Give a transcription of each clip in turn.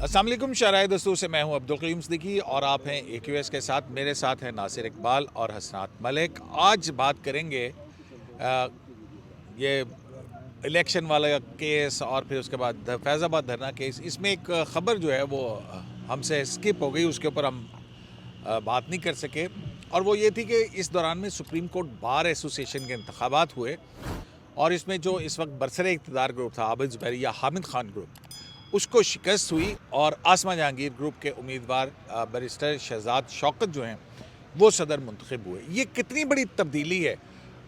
अस्सलाम वालेकुम शराय दोस्तों से मैं हूं अब्दुल क़य्यूम सिद्दीकी और आप हैं AQS के साथ। मेरे साथ हैं नासिर इकबाल और हसनात मलिक। आज बात करेंगे ये इलेक्शन वाला केस और फिर उसके बाद फैज़ाबाद धरना केस। इसमें एक ख़बर जो है वो हमसे स्किप हो गई, उसके ऊपर हम बात नहीं कर सके, और वो ये थी कि इस दौरान में सुप्रीम कोर्ट बार एसोसिएशन के इंतखाबात हुए और इसमें जो इस वक्त बरसरे इक़्तिदार ग्रुप था आबिद ज़ुबैरी या हामिद खान ग्रुप, उसको शिकस्त हुई और आसमा जहांगीर ग्रुप के उम्मीदवार बैरिस्टर शहजाद शौकत जो हैं वो सदर मुंतखब हुए। ये कितनी बड़ी तब्दीली है,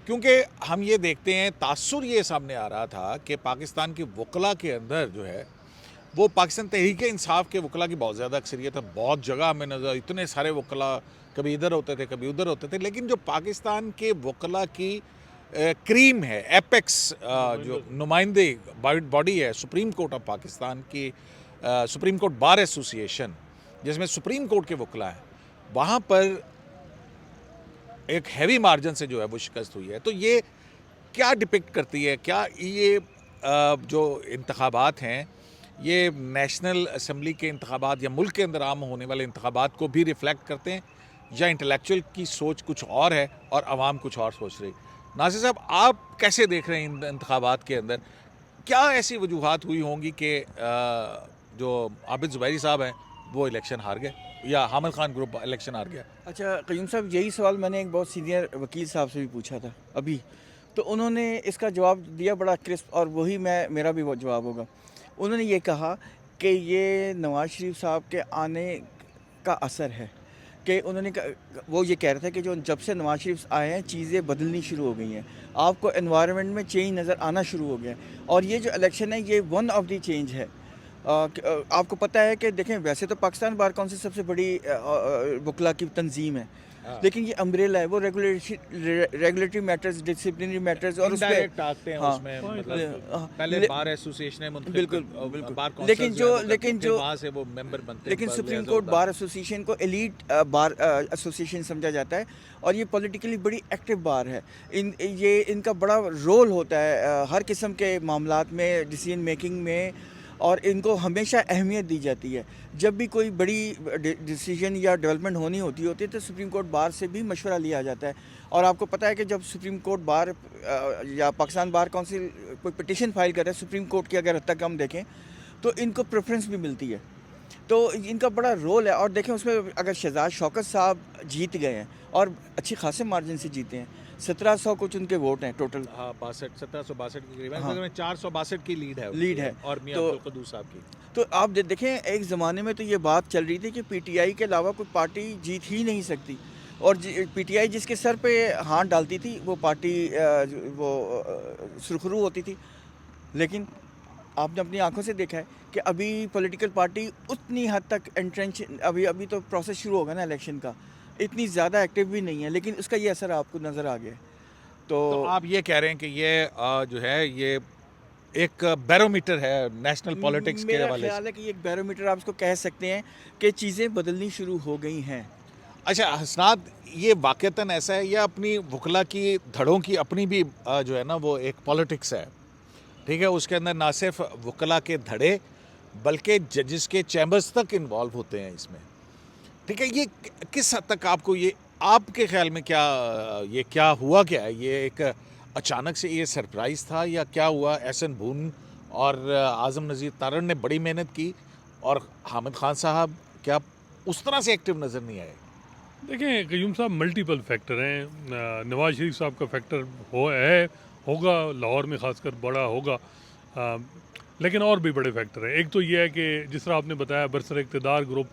क्योंकि हम ये देखते हैं, तासुर ये सामने आ रहा था कि पाकिस्तान के वकला के अंदर जो है वो पाकिस्तान तहरीक इंसाफ के वकला की बहुत ज़्यादा अक्सरियत है। बहुत जगह हमें नज़र, इतने सारे वकला कभी इधर होते थे कभी उधर होते थे, लेकिन जो पाकिस्तान के वकला की क्रीम है, एपेक्स जो नुमाइंदे बॉडी है सुप्रीम कोर्ट ऑफ पाकिस्तान की, सुप्रीम कोर्ट बार एसोसिएशन, जिसमें सुप्रीम कोर्ट के वकला हैं, वहाँ पर एक हैवी मार्जिन से जो है वो शिकस्त हुई है। तो ये क्या डिपिक्ट करती है? क्या ये जो इंतखाबात हैं ये नेशनल असम्बली के इंतखाबात या मुल्क के अंदर आम होने वाले इंतखाबात को भी रिफ्लेक्ट करते हैं, या इंटेलेक्चुअल की सोच कुछ और है और आवाम कुछ और सोच रही? नासिर साहब, आप कैसे देख रहे हैं इन इंतखाबात के अंदर? क्या ऐसी वजूहात हुई होंगी कि जो आबिद ज़ुबैरी साहब हैं वो इलेक्शन हार गए या हामिद खान ग्रुप इलेक्शन हार गया? अच्छा क़य्यूम साहब, यही सवाल मैंने एक बहुत सीनियर वकील साहब से भी पूछा था अभी, तो उन्होंने इसका जवाब दिया बड़ा क्रिस्प, और वही मेरा भी वो जवाब होगा। उन्होंने ये कहा कि ये नवाज़ शरीफ साहब के आने का असर है, कि वो ये कह रहे थे कि जो जब से नवाज़ शरीफ आए हैं चीज़ें बदलनी शुरू हो गई हैं, आपको एनवायरनमेंट में चेंज नज़र आना शुरू हो गया है, और ये जो इलेक्शन है ये वन ऑफ द चेंज है। आपको पता है कि देखें, वैसे तो पाकिस्तान बार काउंसिल सबसे बड़ी वकला की तंजीम है, लेकिन ये अम्ब्रेला है, वो रेगुलेटरी मैटर्स, डिसिप्लिनरी मैटर्स और इनडायरेक्ट आते हैं हाँ, उसमें, मतलब पहले बार एसोसिएशन है, बिल्कुल बिल्कुल बार लेकिन जो वहाँ से वो मेंबर बनते हैं। लेकिन सुप्रीम कोर्ट बार एसोसिएशन को एलीट बार एसोसिएशन समझा जाता है, और ये पॉलिटिकली बड़ी एक्टिव बार है। इनका बड़ा रोल होता है हर किस्म के मामलात में, डिसीजन मेकिंग में, और इनको हमेशा अहमियत दी जाती है। जब भी कोई बड़ी डिसीजन या डेवलपमेंट होती है तो सुप्रीम कोर्ट बार से भी मशवरा लिया जाता है। और आपको पता है कि जब सुप्रीम कोर्ट बार या पाकिस्तान बार काउंसिल कोई पिटीशन फाइल करे सुप्रीम कोर्ट की, अगर हद तक हम देखें तो इनको प्रेफरेंस भी मिलती है, तो इनका बड़ा रोल है। और देखें उसमें अगर शहजाद शौकत साहब जीत गए हैं और अच्छी खासे मार्जिन से जीते हैं, 1700 कुछ उनके वोट हैं टोटल। हाँ, 1762 के करीब, हाँ, 462 की लीड है और मियां तो अब्दुल कद्दूस साहब की। तो आप देखें, एक ज़माने में तो ये बात चल रही थी कि पीटीआई के अलावा कोई पार्टी जीत ही नहीं सकती, और पीटीआई जिसके सर पे हाथ डालती थी वो पार्टी सुरखरू होती थी। लेकिन आपने अपनी आंखों से देखा है कि अभी पॉलिटिकल पार्टी उतनी हद तक एंट्रेंच, अभी तो प्रोसेस शुरू होगा ना इलेक्शन का, इतनी ज़्यादा एक्टिव भी नहीं है, लेकिन उसका ये असर आपको नज़र आ गया। तो आप ये कह रहे हैं कि ये जो है ये एक बैरोमीटर है नेशनल पॉलिटिक्स के मेरा हवाले से? ख्याल है कि एक बैरोमीटर आप इसको कह सकते हैं कि चीज़ें बदलनी शुरू हो गई हैं। अच्छा हसनात, ये वाक़तन ऐसा है या अपनी वकला की धड़ों की अपनी भी जो है ना वो एक पॉलिटिक्स है, ठीक है? उसके अंदर ना सिर्फ वकला के धड़े बल्कि जजेस के चैम्बर्स तक इन्वॉल्व होते हैं इसमें, ठीक है? ये किस हद तक आपको ये, आपके ख्याल में क्या हुआ क्या है? ये एक अचानक से ये सरप्राइज़ था या क्या हुआ? एहसन भून और आज़म नज़ीर तारण ने बड़ी मेहनत की और हामिद खान साहब क्या उस तरह से एक्टिव नज़र नहीं आए? देखें क़य्यूम साहब, मल्टीपल फैक्टर हैं। नवाज़ शरीफ साहब का फैक्टर होगा लाहौर में ख़ासकर बड़ा होगा, लेकिन और भी बड़े फैक्टर हैं। एक तो ये है कि जिस तरह आपने बताया, बरसर इक़्तिदार group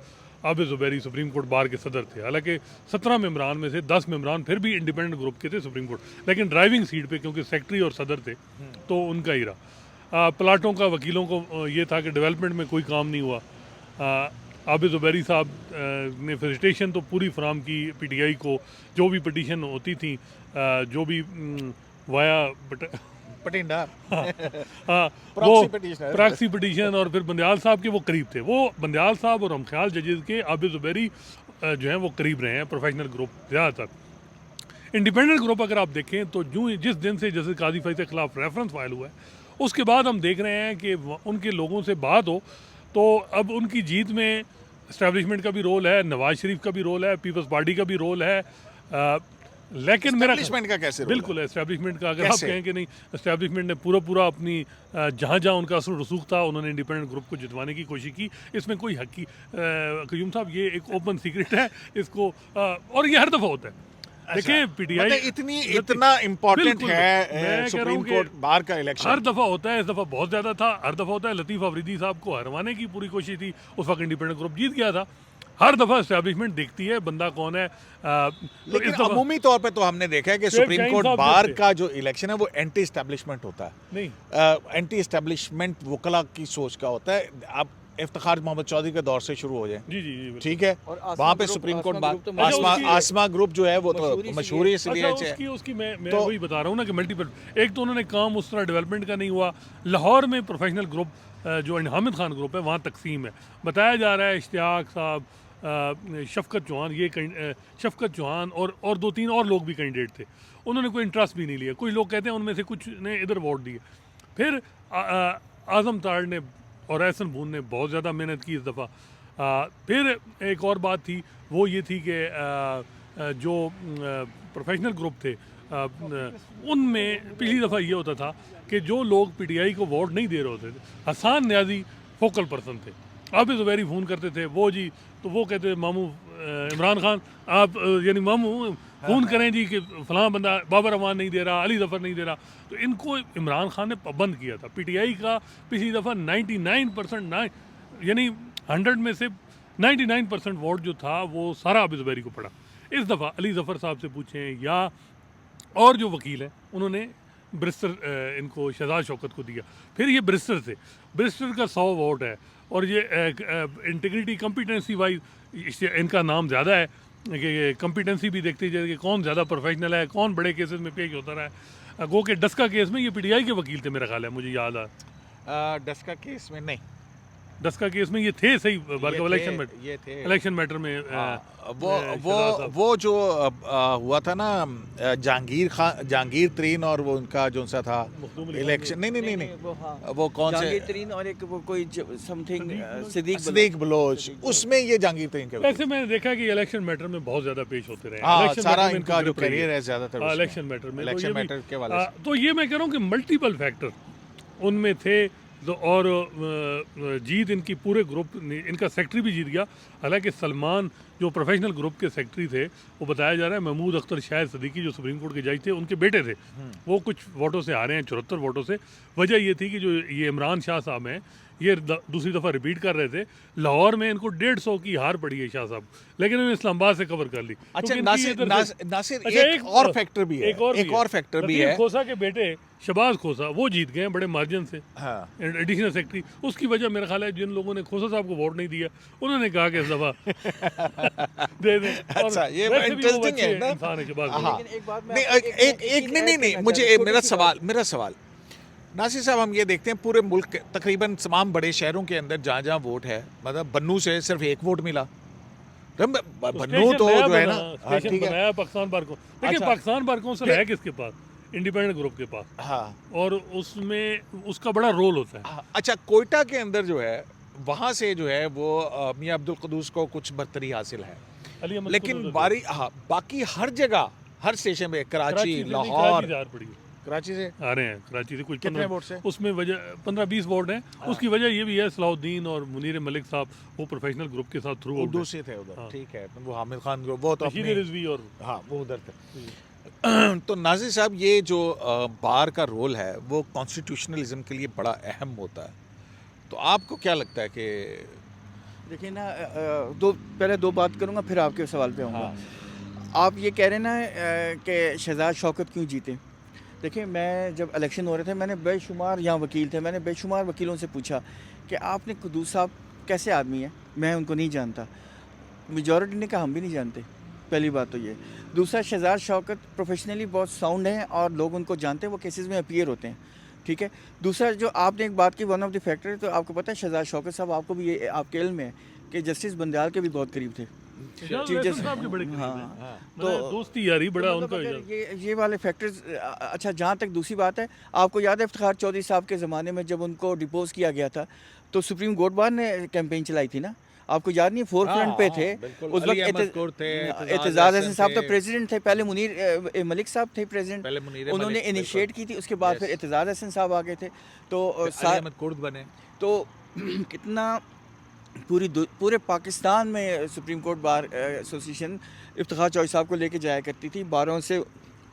Abid Zubairi Supreme court Bar के सदर थे। हालांकि 17 मेंबरान में से 10 मेंबरान फिर भी इंडिपेंडेंट ग्रुप के थे सुप्रीम कोर्ट, लेकिन ड्राइविंग सीट पे क्योंकि सेक्रेटरी और सदर थे तो उनका ही रहा। प्लाटों का वकीलों को ये था कि डेवलपमेंट में कोई काम नहीं हुआ। आबिद ज़ुबैरी साहब ने फैसिलिटेशन तो पूरी फराम की पीटीआई को, जो भी पटिशन होती थी, जो भी वाया पटिंडा हाँ, वो प्रॉक्सी पटिशन, और फिर बंदयाल साहब के वो करीब थे। वो बंदयाल साहब और हमख्याल जजेस के आबिद ज़ुबैरी जो हैं वो करीब रहे हैं, प्रोफेशनल ग्रुप ज़्यादातर। इंडिपेंडेंट ग्रुप अगर आप देखें तो जिस दिन से जैसे काजी फैज़ के ख़िलाफ़ रेफरेंस फाइल हुआ है, उसके बाद हम देख रहे हैं कि उनके लोगों से बात हो तो अब उनकी जीत में इस्टेब्लिशमेंट का भी रोल है, नवाज शरीफ का भी रोल है, पीपल्स पार्टी का भी रोल है, लेकिन मेरा Establishment का कैसे रोल है? बिल्कुल है इस्टेब्लिशमेंट का। अगर आप कैसे? कहें कि नहीं, इस्टेब्लिशमेंट ने पूरा अपनी जहाँ जहाँ उनका असर रसूख था उन्होंने इंडिपेंडेंट ग्रुप को जितवाने की कोशिश की। इसमें कोई क्यूम साहब ये एक ओपन सीक्रेट है इसको, और ये हर दफ़ा होता है। देखिए पीटीआई मतलब इतना इम्पोर्टेंट बिल्कुल, है मैं कह रहा सुप्रीम हूं कि कोर्ट बार का इलेक्शन। हर दफ़ा होता है, इस दफ़ा बहुत ज़्यादा था। हर दफ़ा होता है, लतीफ़ अफरीदी साहब को हरवाने की पूरी कोशिश थी, उस वक्त इंडिपेंडेंट ग्रुप जीत गया था। हर दफ़ा इस्टेब्लिशमेंट देखती है बंदा कौन है। तो लेकिन इस दफ़ा अमूमी तौर पे तो हमने देखा है कि शेख सुप्रीम शाहीन कोर्ट साहब बार जब थे। का जो इलेक्शन है वो एंटी एस्टेब्लिशमेंट होता है, नहीं, एंटी एस्टेब्लिशमेंट वकला की सोच का होता है। अब इफ्तिखार मोहम्मद चौधरी के दौर से शुरू हो जाए, जी जी जी बिल्कुल। ठीक है, और आसमा वहाँ पे ग्रुप- सुप्रीम कोर्ट आसमा ग्रुप तो आसमा मशहूर- आसमा ग्रुप जो है वो तो मशहूरी से मशहूरी इसलिए अच्छा, है। उसकी मैं तो- वही बता रहा हूँ ना कि मल्टीपल, एक तो उन्होंने काम उस तरह डेवलपमेंट का नहीं हुआ। लाहौर में प्रोफेशनल ग्रुप जो हामिद खान ग्रुप है वहाँ तकसीम है। बताया जा रहा है इश्तियाक साहब, शफकत चौहान, शफकत चौहान और 2-3 और लोग भी कैंडिडेट थे, उन्होंने कोई इंटरेस्ट भी नहीं लिया। कुछ लोग कहते हैं उनमें से कुछ ने इधर वोट दिए। फिर आज़म ताड़ ने और एहसन बून ने बहुत ज़्यादा मेहनत की इस दफ़ा। फिर एक और बात थी, वो ये थी कि जो प्रोफेशनल ग्रुप थे उनमें पिछली दफ़ा ये होता था कि जो लोग पीटीआई को वोट नहीं दे रहे होते थे, हसन न्याजी फोकल पर्सन थे। आप ज़ुबैरी फ़ोन करते थे, वो जी, तो वो कहते मामू इमरान खान आप यानी मामू फ़ोन करें जी कि फ़लाँ बंदा बाबर अमान नहीं दे रहा, अली ज़फ़र नहीं दे रहा। तो इनको इमरान खान ने पाबंद किया था। पीटीआई का पिछली दफ़ा 99% यानी 100 में से 99% वोट जो था वो सारा आबिद ज़ुबैरी को पड़ा। इस दफ़ा अली ज़फ़र साहब से पूछें या और जो वकील हैं उन्होंने ब्रिस्टर इनको शहजाद शौकत को दिया। फिर ये ब्रिस्टर से, ब्रिस्टर का 100 वोट है, और ये इंटीग्रिटी कॉम्पिटेंसी वाइज इनका नाम ज़्यादा है कि कॉम्पिटेंसी भी देखते जाए कि कौन ज़्यादा प्रोफेशनल है, कौन बड़े केसेस में पेश होता रहा है। गो के डस्का केस में ये पीटीआई के वकील थे मेरा ख्याल है, मुझे याद आ। डस्का केस में नहीं, डस्का केस में ये थे सही बल्कि इलेक्शन में, ये थे इलेक्शन मैटर में वो जो हुआ था ना जहांगीर तरीन और वो उनका जो सा था इलेक्शन, नहीं वो हाँ वो कौन से जहांगीर तरीन और एक वो कोई समथिंग सदीक बलोच, उसमें ये जहांगीर तरीन के वैसे मैंने देखा कि इलेक्शन मैटर में बहुत ज़्यादा पेश होते रहे। हाँ, इलेक्शन सारा मैटर में इनका जो grip रही करियर है ज़्यादातर उसमें। इलेक्शन मैटर में, इलेक्शन मैटर के वाले से। तो ये मैं कह रहा हूँ कि मल्टीपल फैक्टर उनमें थे। तो और जीत इनकी पूरे ग्रुप, इनका सेक्रेटरी भी जीत गया। हालांकि सलमान जो प्रोफेशनल ग्रुप के सेक्रेटरी थे, वो बताया जा रहा है महमूद अख्तर शाहिद सदीकी जो सुप्रीम कोर्ट के जज थे, उनके बेटे थे, वो कुछ वोटों से आ रहे हैं, 74 वोटों से। वजह ये थी कि जो ये इमरान शाह साहब हैं, ये दूसरी दफ़ा रिपीट कर रहे थे। लाहौर में इनको 150 की हार पड़ी है शाह साहब, लेकिन उन्होंने इस्लामाबाद से कवर कर ली। अच्छा, क्योंकि इनकी इधर से- नासिर अच्छा, एक और फैक्टर भी है, एक और फैक्टर भी लतीफ़ है। खोसा के बेटे शबाज खोसा वो जीत गए बड़े मार्जिन से, हाँ। Additional secretary. उसकी वजह मेरा ख्याल है जिन लोगों ने खोसा साहब को वोट नहीं दिया, उन्होंने कहा कि इस दफ़ा दे दें। और अच्छा, ये वैसे भी वो इंटरेस्टिंग अच्छे है ना। इंसान है शहबाज हाँ। खोसा। लेकिन एक बात मैं नहीं, आपको एक नहीं, मुझे मेरा सवाल नासिर साहब, हम ये देखते हैं पूरे मुल्क के तकरीबन तमाम बड़े शहरों के अंदर जहाँ जहाँ वोट है, मतलब बन्नू से सिर्फ एक वोट मिला। बन्नू तो जो है ना, हाँ, स्टेशन ठीक है, बनाया पाकिस्तान बार कौंसिल, लेकिन अच्छा। पाकिस्तान बार कौंसिल है किसके पास? इंडिपेंडेंट ग्रुप के पास, हाँ, और उसमें उसका बड़ा रोल होता है। हाँ। अच्छा, कोयटा के अंदर जो है वहाँ से जो है वो मियाँ अब्दुल कुद्दूस को कुछ बर्तरी हासिल है, अली अहमद लेकिन कुद्दूस बाकी हर जगह, हर स्टेशन में, कराची, कराची से नहीं, लाहौर, कराची से हार पड़ी है। कराची से आ रहे हैं कराची से कुछ कितने वोट से? उसमें वजह 15-20 वोट हैं। उसकी वजह ये भी है सलाउद्दीन और मुनीर मलिक साहब वो प्रोफेशनल ग्रुप के साथ थ्रू उर्दू से थे उधर, हाँ। ठीक है, वो हामिद खान ग्रुप, वो तो रशीद अपने, रिजवी और हाँ, वो उधर थे। तो नाज़िर साहब, ये जो बार का रोल है वो कॉन्स्टिट्यूशनलिज्म के लिए बड़ा अहम होता है, तो आपको क्या लगता है कि देखिए ना, पहले दो बात करूँगा फिर आपके सवाल पे आऊँगा। आप ये कह रहे हैं ना कि शहजाद शौकत क्यों जीते। देखिए, मैं जब इलेक्शन हो रहे थे, मैंने बेशुमार यहाँ वकील थे, मैंने बेशुमार वकीलों से पूछा कि आपने कुद्दूस साहब कैसे आदमी है, मैं उनको नहीं जानता। मेजॉरिटी ने कहा हम भी नहीं जानते। पहली बात तो ये। दूसरा, शहजाद शौकत प्रोफेशनली बहुत साउंड हैं और लोग उनको जानते हैं, वो केसेस में अपीयर होते हैं, ठीक है। दूसरा, जो आपने एक बात की, वन ऑफ द फैक्टर, तो आपको पता है शहजाद शौकत साहब, आपको भी ये आपके इल्म में है कि जस्टिस बंदयाल के भी बहुत करीब थे। साहब के बड़े करीब हाँ, हैं। तो दोस्ती यारी बड़ा मतलब उनका अगर ये वाले फैक्टर्स। अच्छा, जहाँ तक दूसरी बात है, आपको याद है इफ्तिखार चौधरी साहब के ज़माने में जब उनको डिपोज किया गया था, तो सुप्रीम कोर्ट बार ने कैंपेन चलाई थी ना, आपको याद नहीं, फोर फ्रंट पे थे बिल्कुल। उस अली अहमद वक्त। कुर थे, एतजाज हसन साहब तो थे, प्रेसिडेंट थे, पहले मुनीर मलिक साहब थे प्रेसिडेंट, पहले मुनीर उन्होंने मलिक, इनिशिएट की थी, उसके बाद Yes. फिर एतजाज हसन साहब आ गए थे। तो अली अहमद कुर्द बने। तो कितना पूरे पाकिस्तान में supreme court bar association Iftikhar Chaudhry साहब को लेके जाया करती थी, बारों से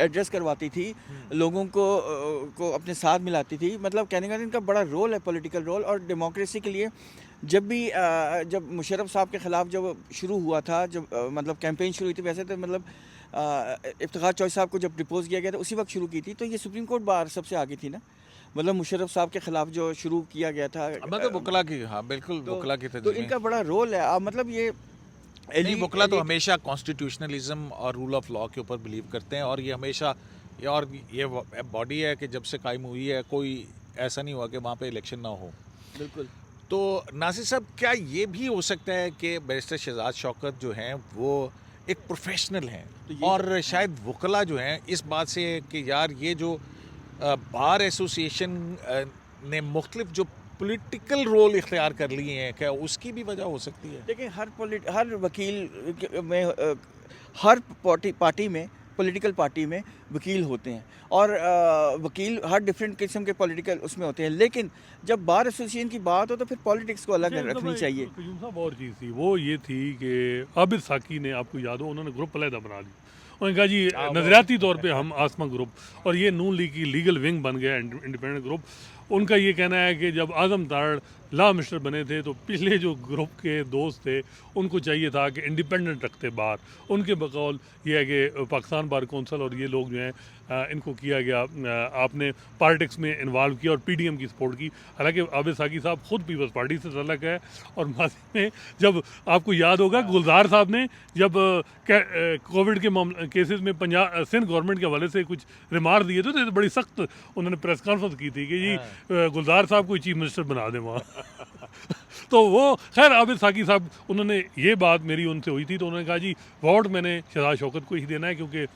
एड्रेस करवाती थी, लोगों को अपने साथ मिलाती थी। मतलब कहने का इनका बड़ा रोल है, पॉलिटिकल रोल। और डेमोक्रेसी के लिए जब मुशर्रफ साहब के ख़िलाफ़ जब शुरू हुआ था, जब मतलब कैंपेन शुरू हुई थी, वैसे तो मतलब इफ्तिखार चौधरी साहब को जब डिपोज किया गया था उसी वक्त शुरू की थी, तो ये सुप्रीम कोर्ट बार सबसे आगे थी ना। मतलब मुशर्रफ साहब के ख़िलाफ़ जो शुरू किया गया था, मतलब वकला की, हाँ बिल्कुल, वकला की तो इनका बड़ा रोल है। मतलब ये नहीं, वकला तो हमेशा कॉन्स्टिट्यूशनलिज्म और रूल ऑफ लॉ के ऊपर बिलीव करते हैं, और ये हमेशा ये बॉडी है कि जब से कायम हुई है कोई ऐसा नहीं हुआ कि वहाँ पे इलेक्शन ना हो। बिल्कुल। तो नासिर साहब, क्या ये भी हो सकता है कि बैरिस्टर शहजाद शौकत जो हैं वो एक प्रोफेशनल हैं, और शायद वकला जो हैं इस बात से कि यार ये जो बार एसोसिएशन ने मुख्तलिफ जो पॉलिटिकल रोल इख्तियार कर लिए हैं, क्या उसकी भी वजह हो सकती है? देखिए, हर वकील में हर पार्टी में, पॉलिटिकल पार्टी में वकील होते हैं, और वकील हर डिफरेंट किस्म के पॉलिटिकल उसमें होते हैं। लेकिन जब बार एसोसिएशन की बात हो तो फिर पॉलिटिक्स को अलग रखनी चाहिए। कयूम साहब और चीज़ थी, वो ये थी कि आबिद साकी ने, आपको याद हो, उन्होंने ग्रुप अलहदा बना दी। उन्होंने कहा जी नज़रियाती तौर पे हम आसमा ग्रुप, और ये नून लीग की लीगल विंग बन गया इंडिपेंडेंट ग्रुप। उनका ये कहना है कि जब आजम ताड़ लॉ मिनिस्टर बने थे तो पिछले जो ग्रुप के दोस्त थे उनको चाहिए था कि इंडिपेंडेंट रखते बार। उनके बकौल ये है कि पाकिस्तान बार कौंसल और ये लोग जो हैं इनको किया गया, आपने पॉलिटिक्स में इन्वॉल्व किया और पीडीएम की सपोर्ट की। हालांकि आबिद साकी साहब खुद पीपल्स पार्टी से तल्लक है, और माजी में जब आपको याद होगा गुलजार साहब ने जब कोविड के केसेस में पंजाब सिंध गवर्नमेंट के हवाले से कुछ रिमार्क दिए थे तो बड़ी सख्त उन्होंने प्रेस कॉन्फ्रेंस की थी कि जी गुलजार साहब को चीफ मिनिस्टर बना दें वहाँ। तो वो खैर आबिद साकी साहब, उन्होंने ये बात मेरी उनसे हुई थी तो उन्होंने कहा जी वोट मैंने शहजाद शौकत को ही देना है, क्योंकि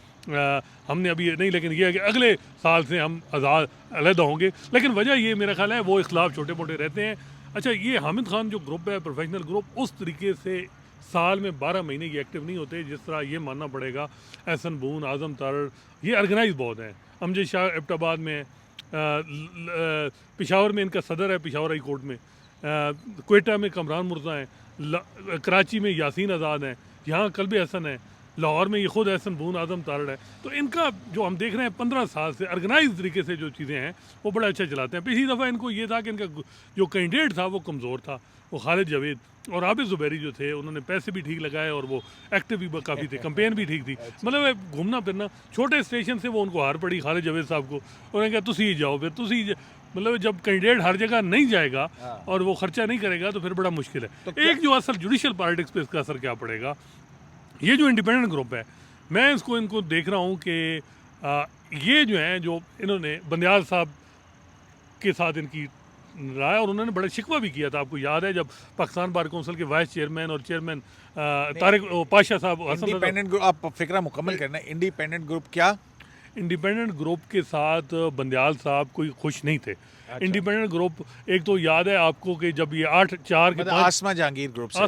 हमने अभी नहीं, लेकिन ये है कि अगले साल से हम आज़ाद अलहदा होंगे। लेकिन वजह ये मेरा ख्याल है वो इख्लाफ छोटे मोटे रहते हैं। अच्छा, ये हामिद खान जो ग्रुप है, प्रोफेशनल ग्रुप, उस तरीके से साल में 12 महीने ये एक्टिव नहीं होते जिस तरह ये मानना पड़ेगा एहसन बून, आजम तारड़, ये ऑर्गेनाइज बहुत हैं। अमजद शाह एबटाबाद में, पेशावर में इनका सदर है, पेशावर हाई कोर्ट में, क्वेटा में कमरान मुर्जा हैं, कराची में यासीन आज़ाद हैं, यहाँ कल्बे हसन है, लाहौर में ये खुद एहसन बून, आजम तारड़ है। तो इनका जो हम देख रहे हैं 15 साल से ऑर्गेनाइज तरीके से जो चीज़ें हैं वो बड़ा अच्छा चलाते हैं। पिछली दफ़ा इनको ये था कि इनका जो कैंडिडेट था वो कमज़ोर था, वो खालिद जावेद, और आबिद ज़ुबैरी जो थे उन्होंने पैसे भी ठीक लगाए और वो एक्टिव भी काफ़ी थे, कंपेन भी ठीक थी। मतलब घूमना फिरना, छोटे स्टेशन से वो उनको हार पड़ी खालिद जावेद साहब को। उन्होंने कहा तुसी ही जाओ, फिर तुसी, मतलब जब कैंडिडेट हर जगह नहीं जाएगा और वो खर्चा नहीं करेगा तो फिर बड़ा मुश्किल है। तो एक जो असल जुडिशल पॉलिटिक्स पे इसका असर क्या पड़ेगा, ये जो इंडिपेंडेंट ग्रुप है, मैं इनको देख रहा हूँ कि ये जो है, जो इन्होंने बंदियाल साहब के साथ इनकी राय, और उन्होंने बड़ा शिकवा भी किया था, आपको याद है जब पाकिस्तान बार कौंसिल के वाइस चेयरमैन और चेयरमैन तारिक पाशा साहब, इंडिपेंडेंट ग्रुप, आप फिक्रा मुकम्मल करना है। इंडिपेंडेंट ग्रुप क्या? इंडिपेंडेंट ग्रुप के साथ बंदियाल साहब कोई खुश नहीं थे। इंडिपेंडेंट ग्रुप, एक तो याद है आपको कि जब ये 8-4 के आसमा जहांगीर ग्रुप से,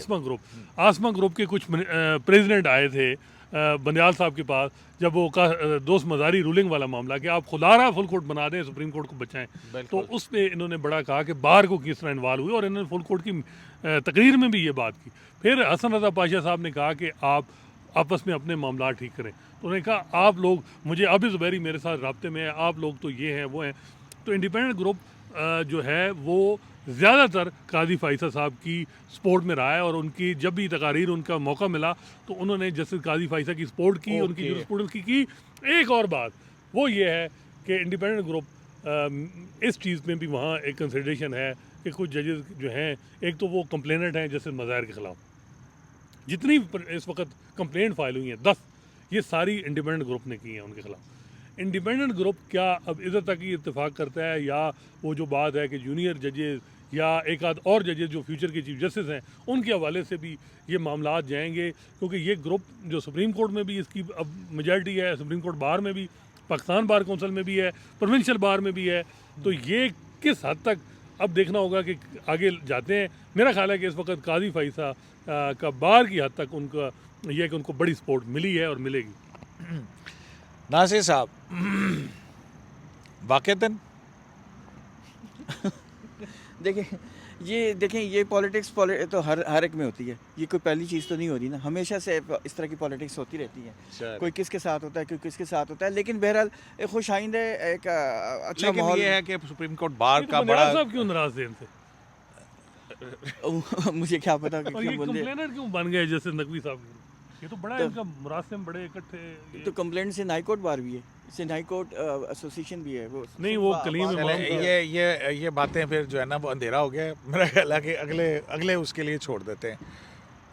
आसमा ग्रुप के कुछ प्रेसिडेंट आए थे बंदियाल साहब के पास, जब वो दोस्त मजारी रूलिंग वाला मामला कि आप खुदारा फुल कोर्ट बना दें, सुप्रीम कोर्ट को बचाएं, तो उस पर इन्होंने बड़ा कहा कि बार को किस तरह इन्वॉल्व हुए, और इन्होंने फुल कोर्ट की तकरीर में भी ये बात की। फिर हसन रजा पाशा साहब ने कहा कि आप आपस में अपने मामला ठीक करें, तो उन्होंने कहा आप लोग, मुझे आबिद ज़ुबैरी मेरे साथ रब्ते में है, आप लोग तो ये हैं वो हैं। तो इंडिपेंडेंट ग्रुप जो है वो ज़्यादातर काजी फ़ाइसा साहब की सपोर्ट में रहा है, और उनकी जब भी तकारीर उनका मौका मिला तो उन्होंने जस्टिस काजी फ़ाइसा की सपोर्ट की, उनकी जूरिस्प्रूडेंस की। एक और बात वो ये है कि इंडिपेंडेंट ग्रुप इस चीज़ में भी वहाँ एक कंसिडरेशन है कि कुछ जजेस जो हैं, एक तो वो कंप्लेनेंट हैं जस्टिस मज़ाहिर के ख़िलाफ़, जितनी इस वक्त कंप्लेंट फाइल हुई हैं 10, ये सारी इंडिपेंडेंट ग्रुप ने की हैं उनके ख़िलाफ़। इंडिपेंडेंट ग्रुप क्या अब इधर तक ही इत्तेफाक करता है, या वो जो बात है कि जूनियर जजेस या एक आध और जजेस जो फ्यूचर के चीफ जस्टिस हैं उनके हवाले से भी ये मामलात जाएंगे, क्योंकि ये ग्रुप जो सुप्रीम कोर्ट में भी इसकी अब मेजॉरिटी है, सुप्रीम कोर्ट बार में भी, पाकिस्तान बार कौंसिल में भी है, प्रोविंशियल बार में भी है, तो ये किस हद तक अब देखना होगा कि आगे जाते हैं। मेरा ख्याल है कि इस वक्त काजी फैसा का बाहर की हद तक उनका यह है कि उनको बड़ी सपोर्ट मिली है और मिलेगी। नासिर साहब, वाक़तन देखें ये पॉलिटिक्स तो हर एक में होती है, ये कोई पहली चीज़ तो नहीं हो रही ना, हमेशा से इस तरह की पॉलिटिक्स होती रहती है, कोई किसके साथ होता है, कोई किसके साथ होता है, लेकिन बहरहाल एक खुश आइंद है, एक अच्छा लेकिन माहौल। ये है कि सुप्रीम कोर्ट बार ये का तो बड़ा बंदयाल साहब क्यों नाराज थे इनसे, मुझे क्या पता कि और ये क्यों बंदे, कंप्लेनर क्यों बन गए जैसे नकवी साहब? ये तो बड़ा इनका मुरासिम बड़े इकट्ठे। तो कंप्लेंट से हाई कोर्ट बार भी है, से हाई कोर्ट एसोसिएशन भी है वो। नहीं, वो कलीम बात- इमाम चले, ये बातें फिर जो है ना वो अंधेरा हो गया है। मेरा ख्याल है कि अगले उसके लिए छोड़ देते हैं।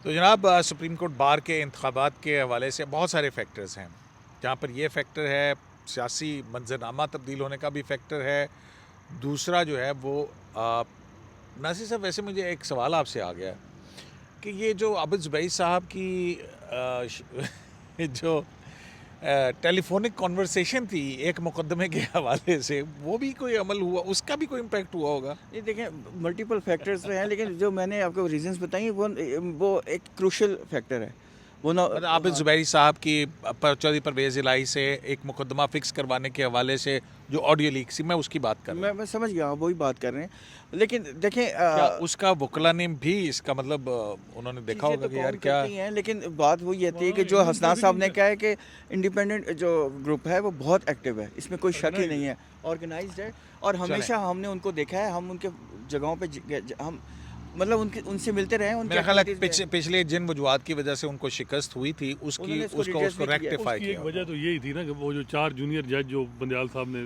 तो जनाब, सुप्रीम कोर्ट बार के इंतखाबात के हवाले से बहुत सारे फैक्टर्स हैं, जहाँ पर ये फैक्टर है, सियासी मंजरनामा तब्दील होने का भी फैक्टर है। दूसरा जो है वो नासिर साहब, वैसे मुझे एक सवाल आपसे आ गया कि ये जो आबिद ज़ुबैरी साहब की जो टेलीफोनिक कॉन्वर्सेशन थी एक मुकदमे के हवाले से, वो भी कोई अमल हुआ, उसका भी कोई इम्पैक्ट हुआ होगा? ये देखें मल्टीपल फैक्टर्स तो हैं, लेकिन जो मैंने आपको रीजंस बताई वो एक क्रूशल फैक्टर है, वो ना मतलब आबिद ज़ुबैरी साहब की चौधरी परवेज़ इलाही से एक मुकदमा फ़िक्स करवाने के हवाले से जो ऑडियो लीक थी, मैं उसकी बात कर रहा हूँ। मैं समझ गया, वही बात कर रहे हैं, लेकिन देखें क्या उसका वकला ने भी इसका मतलब उन्होंने देखा चीज़ें होगा तो कि यार कौन क्या करती हैं, लेकिन बात वही आती है कि जो हसनान साहब ने कहा है कि इंडिपेंडेंट जो ग्रुप है वो बहुत एक्टिव है, इसमें कोई शक ही नहीं है, ऑर्गेनाइज्ड है, और हमेशा हमने उनको देखा है, हम उनके जगहों पे हम मतलब उनसे मिलते रहे, उनके मेरा ख्याल है activities में। पिछले जिन वजूहात की वजह से उनको शिकस्त हुई थी उन्होंने इसको उसको redress भी किया। रेक्टिफाई उसकी किया एक वजह तो यही थी ना कि वो जो 4 जूनियर जज जो बंदयाल साहब ने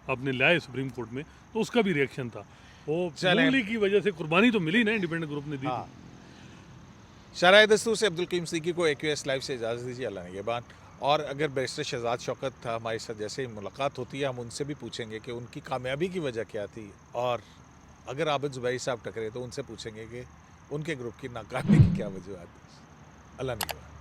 अपने लाए सुप्रीम कोर्ट में, तो उसका भी रिएक्शन था। वो चलें। मूली की वजह से कुर्बानी तो मिली ना, इंडिपेंडेंट ग्रुप ने दी हाँ। थी। शराय दस्तूर से अब्दुल कीम सिद्दीकी को AQS लाइव से इजाज़त दीजिए। अल्लाह निगहबान। और अगर बैरिस्टर शहजाद शौकत हमारे साथ जैसे ही मुलाकात होती है, हम उनसे भी पूछेंगे कि उनकी कामयाबी की वजह क्या थी, और अगर आबिद ज़ुबैरी साहब टकरे तो उनसे पूछेंगे कि उनके ग्रुप की नाकामी की क्या वजूहत थी। अल्लाह निगहबान।